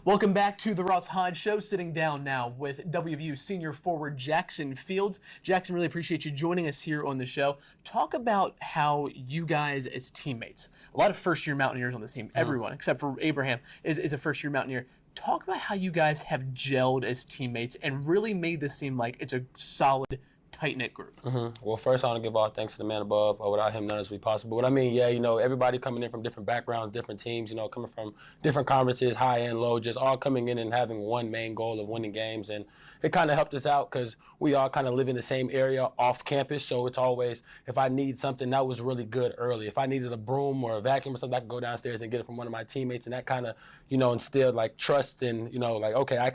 Welcome back to the Ross Hodge Show. Sitting down now with WVU senior forward Jackson Fields. Jackson, really appreciate you joining us here on the show. Talk about how you guys as teammates, a lot of first-year Mountaineers on this team, everyone except for Abraham is a first-year Mountaineer. Talk about how you guys have gelled as teammates and really made this seem like it's a solid, tight-knit group. Well, first I want to give all thanks to the man above. Without him, none of this would be possible. But I mean, yeah, everybody coming in from different backgrounds, different teams, coming from different conferences, high and low, just all coming in and having one main goal of winning games. And it kind of helped us out because we all kind of live in the same area off campus. So it's always, if I need something, that was really good early. If I needed a broom or a vacuum or something, I could go downstairs and get it from one of my teammates. And that kind of, instilled like trust and, okay, I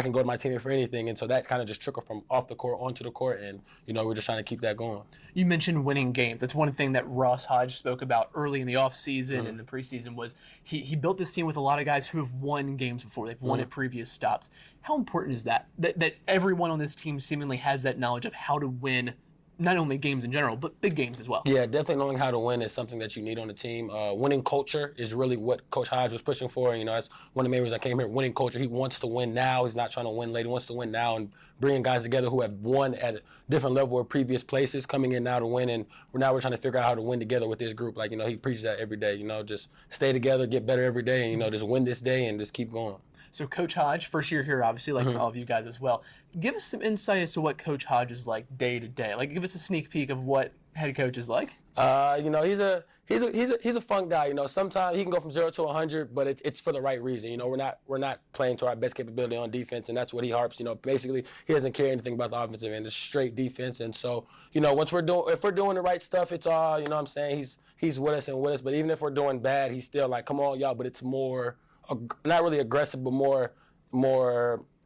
can go to my teammate for anything. And so that kind of just trickled from off the court onto the court. And, we're just trying to keep that going. You mentioned winning games. That's one thing that Ross Hodge spoke about early in the offseason and the preseason was he built this team with a lot of guys who have won games before. They've won at previous stops. How important is that everyone on this team seemingly has that knowledge of how to win not only games in general, but big games as well? Yeah, definitely knowing how to win is something that you need on the team. Winning culture is really what Coach Hodge was pushing for. That's one of the main reasons I came here, winning culture. He wants to win now. He's not trying to win later. He wants to win now and bringing guys together who have won at a different level or previous places, coming in now to win. And we're trying to figure out how to win together with this group. Like, he preaches that every day, just stay together, get better every day, and, just win this day and just keep going. So Coach Hodge, first year here, obviously, like all of you guys as well. Give us some insight as to what Coach Hodge is like day to day. Like, give us a sneak peek of what head coach is like. He's a fun guy. Sometimes he can go from 0 to 100, but it's for the right reason. We're not playing to our best capability on defense, and that's what he harps. Basically he doesn't care anything about the offensive end. It's straight defense, and so if we're doing the right stuff, it's all what I'm saying. He's with us and with us. But even if we're doing bad, he's still like, come on, y'all. But it's more. Not really aggressive, but more.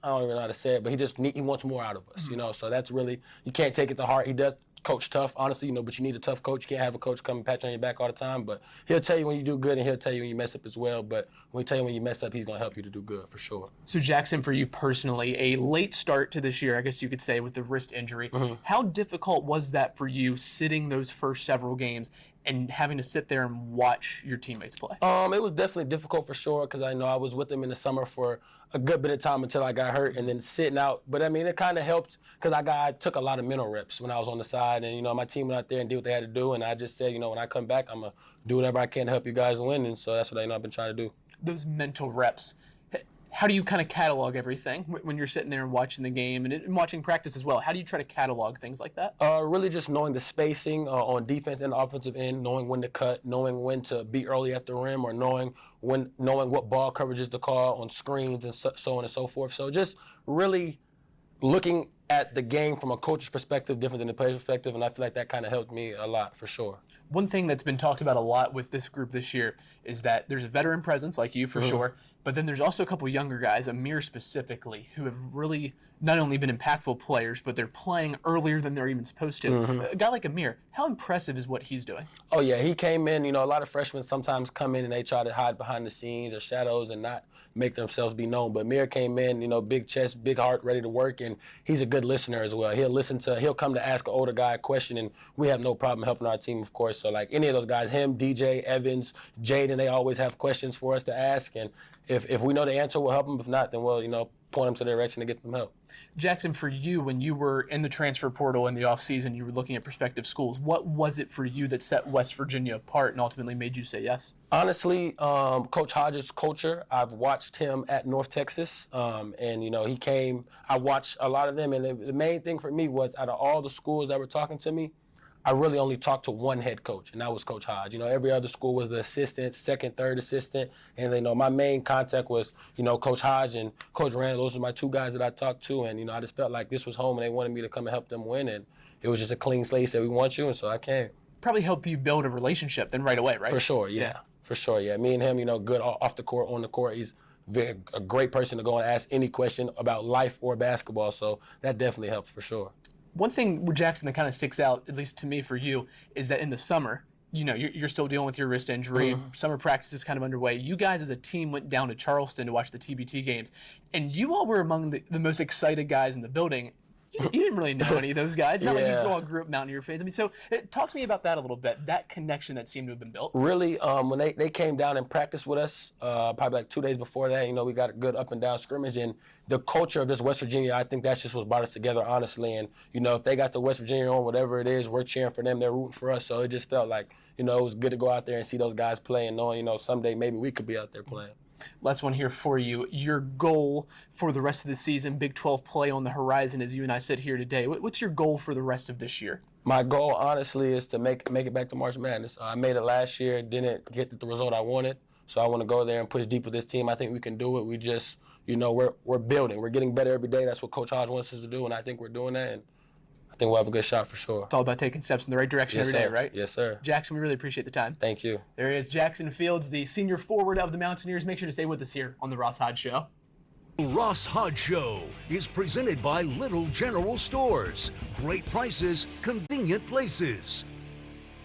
I don't even know how to say it, but he wants more out of us, So that's really, you can't take it to heart. He does coach tough, honestly, but you need a tough coach. You can't have a coach come and pat you on your back all the time. But he'll tell you when you do good, and he'll tell you when you mess up as well. But when he tell you when you mess up, he's gonna help you to do good for sure. So Jackson, for you personally, a late start to this year, I guess you could say, with the wrist injury. How difficult was that for you, sitting those first several games and having to sit there and watch your teammates play? It was definitely difficult for sure because I know I was with them in the summer for a good bit of time until I got hurt and then sitting out. But I mean, it kind of helped because I took a lot of mental reps when I was on the side, and my team went out there and did what they had to do, and I just said, when I come back, I'm gonna do whatever I can to help you guys win, and so that's what I've been trying to do. Those mental reps. How do you kind of catalog everything when you're sitting there and watching the game and watching practice as well? How do you try to catalog things like that? Really just knowing the spacing on defense and the offensive end, knowing when to cut, knowing when to be early at the rim, or knowing what ball coverages to call on screens and so on and so forth. So just really looking at the game from a coach's perspective, different than the player's perspective, and I feel like that kind of helped me a lot for sure. One thing that's been talked about a lot with this group this year is that there's a veteran presence like you for sure, but then there's also a couple younger guys, Amir specifically, who have really not only been impactful players, but they're playing earlier than they're even supposed to. A guy like Amir, how impressive is what he's doing? Oh, yeah, he came in, a lot of freshmen sometimes come in and they try to hide behind the scenes or shadows and not make themselves be known. But Amir came in, big chest, big heart, ready to work, and he's a good listener as well. He'll come to ask an older guy a question, and we have no problem helping our team, of course. So, like, any of those guys, him, DJ, Evans, Jaden, they always have questions for us to ask, and if we know the answer, we'll help them. If not, then we'll, point them to the direction to get them help. Jackson, for you, when you were in the transfer portal in the offseason, you were looking at prospective schools. What was it for you that set West Virginia apart and ultimately made you say yes? Honestly, Coach Hodge's culture, I've watched him at North Texas, and, he came, I watched a lot of them, and the main thing for me was out of all the schools that were talking to me, I really only talked to one head coach, and that was Coach Hodge. Every other school was the assistant, second, third assistant, and my main contact was, Coach Hodge and Coach Randall. Those are my two guys that I talked to, and I just felt like this was home, and they wanted me to come and help them win, and it was just a clean slate. Said we want you, and so I came. Probably help you build a relationship then right away, right? For sure, yeah. For sure, yeah. Me and him, good off the court, on the court. He's a great person to go and ask any question about life or basketball, so that definitely helps for sure. One thing with Jackson that kind of sticks out, at least to me for you, is that in the summer, you're still dealing with your wrist injury. Summer practice is kind of underway. You guys as a team went down to Charleston to watch the TBT games, and you all were among the most excited guys in the building. You didn't really know any of those guys. It's not like you Yeah. all grew up Mountaineer fans. I mean, so talk to me about that a little bit, that connection that seemed to have been built. Really, when they came down and practiced with us, probably like 2 days before that, you know, we got a good up and down scrimmage, and the culture of this West Virginia, I think that's just what brought us together, honestly. And, you know, if they got the West Virginia on, whatever it is, we're cheering for them, they're rooting for us. So it just felt like, you know, it was good to go out there and see those guys play and knowing, you know, someday maybe we could be out there playing. Last one here for you. Your goal for the rest of the season, Big 12 play on the horizon as you and I sit here today. What's your goal for the rest of this year? My goal, honestly, is to make it back to March Madness. I made it last year, didn't get the result I wanted, so I want to go there and push deep with this team. I think we can do it. We just, you know, we're building. We're getting better every day. That's what Coach Hodge wants us to do, and I think we're doing that, and I think we'll have a good shot for sure. It's all about taking steps in the right direction every day, right? Yes, sir. Jackson, we really appreciate the time. Thank you. There he is, Jackson Fields, the senior forward of the Mountaineers. Make sure to stay with us here on the Ross Hodge Show. Ross Hodge Show is presented by Little General Stores. Great prices, convenient places.